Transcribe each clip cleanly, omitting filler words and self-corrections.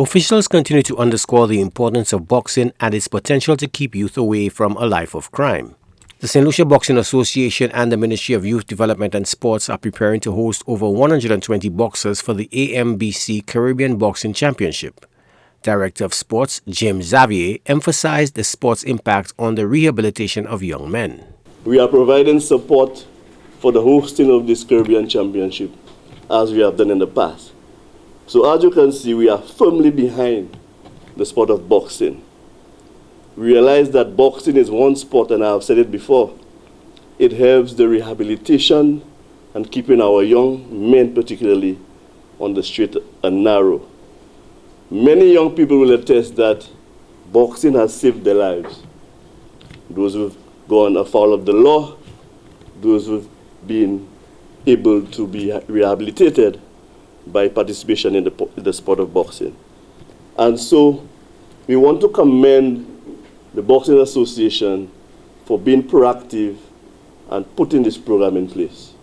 Officials continue to underscore the importance of boxing and its potential to keep youth away from a life of crime. The St. Lucia Boxing Association and the Ministry of Youth Development and Sports are preparing to host over 120 boxers for the Ambc Caribbean Boxing Championship. Director of Sports Jim Xavier emphasized the sport's impact on the rehabilitation of young men. We are providing support for the hosting of this Caribbean Championship as we have done in the past. So as you can see, we are firmly behind the sport of boxing. We realize that boxing is one sport, and I have said it before, it helps the rehabilitation and keeping our young men particularly on the straight and narrow. Many young people will attest that boxing has saved their lives. Those who have gone afoul of the law, those who have been able to be rehabilitated by participation in the sport of boxing. And so we want to commend the Boxing Association for being proactive and putting this program in place.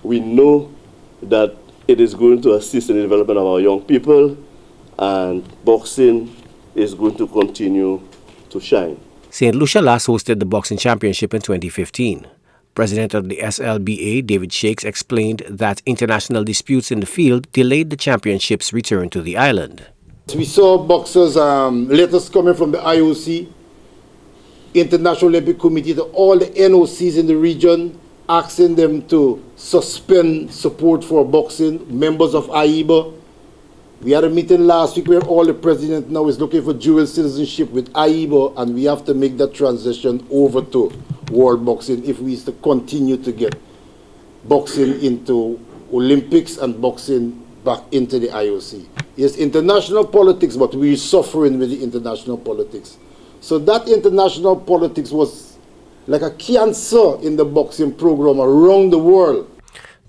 We know that it is going to assist in the development of our young people, and boxing is going to continue to shine. St. Lucia last hosted the boxing championship in 2015. President of the SLBA, David Shakes, explained that international disputes in the field delayed the championship's return to the island. We saw boxers, letters coming from the IOC, International Olympic Committee, to all the NOCs in the region, asking them to suspend support for boxing, members of AIBA. We had a meeting last week where all the president now is looking for dual citizenship with AIBA, and we have to make that transition over to world boxing if we is to continue to get boxing into Olympics and boxing back into the IOC. Yes, international politics, but we're suffering with the international politics. So that international politics was like a cancer in the boxing program around the world.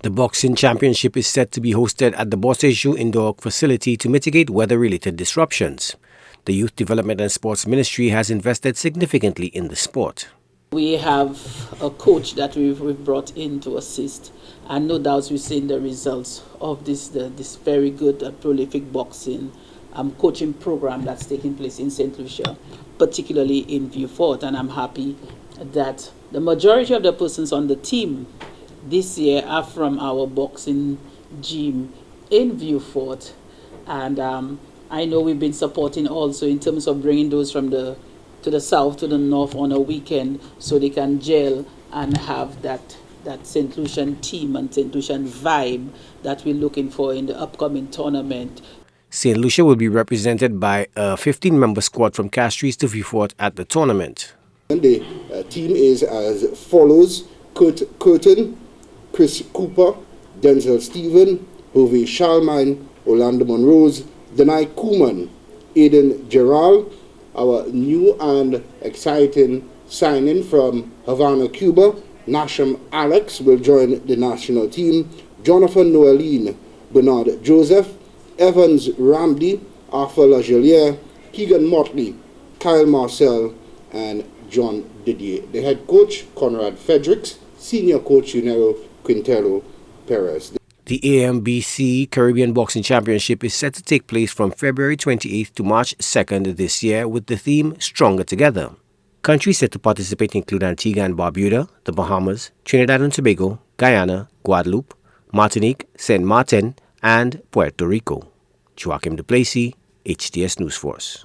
The boxing championship is set to be hosted at the Bossejou indoor facility to mitigate weather-related disruptions. The Youth Development and Sports Ministry has invested significantly in the sport. We have a coach that we've brought in to assist, and no doubt we've seen the results of this very good and prolific boxing coaching program that's taking place in St. Lucia, particularly in Vieux Fort. And I'm happy that the majority of the persons on the team this year are from our boxing gym in Vieux Fort. And I know we've been supporting also in terms of bringing those from to the south to the north on a weekend so they can gel and have that St. Lucian team and St. Lucian vibe that we're looking for in the upcoming tournament. St. Lucia will be represented by a 15-member squad from Castries to Vieux Fort at the tournament. And the team is as follows: Kurt Curtin, Chris Cooper, Denzel Stephen, Jose Shalmine, Orlando Monrose, Denai Kuman, Aiden Gerald, our new and exciting signing from Havana, Cuba, Nasham Alex will join the national team, Jonathan Noeline, Bernard Joseph, Evans Ramdi, Arthur Lagelier, Keegan Motley, Kyle Marcel, and John Didier. The head coach, Conrad Fredericks, senior coach, Junero Quintero Perez. The Ambc Caribbean Boxing Championship is set to take place from February 28th to March 2nd this year with the theme Stronger Together. Countries set to participate include Antigua and Barbuda, the Bahamas, Trinidad and Tobago, Guyana, Guadeloupe, Martinique, Saint Martin, and Puerto Rico. Joachim Duplessis, HTS News Force.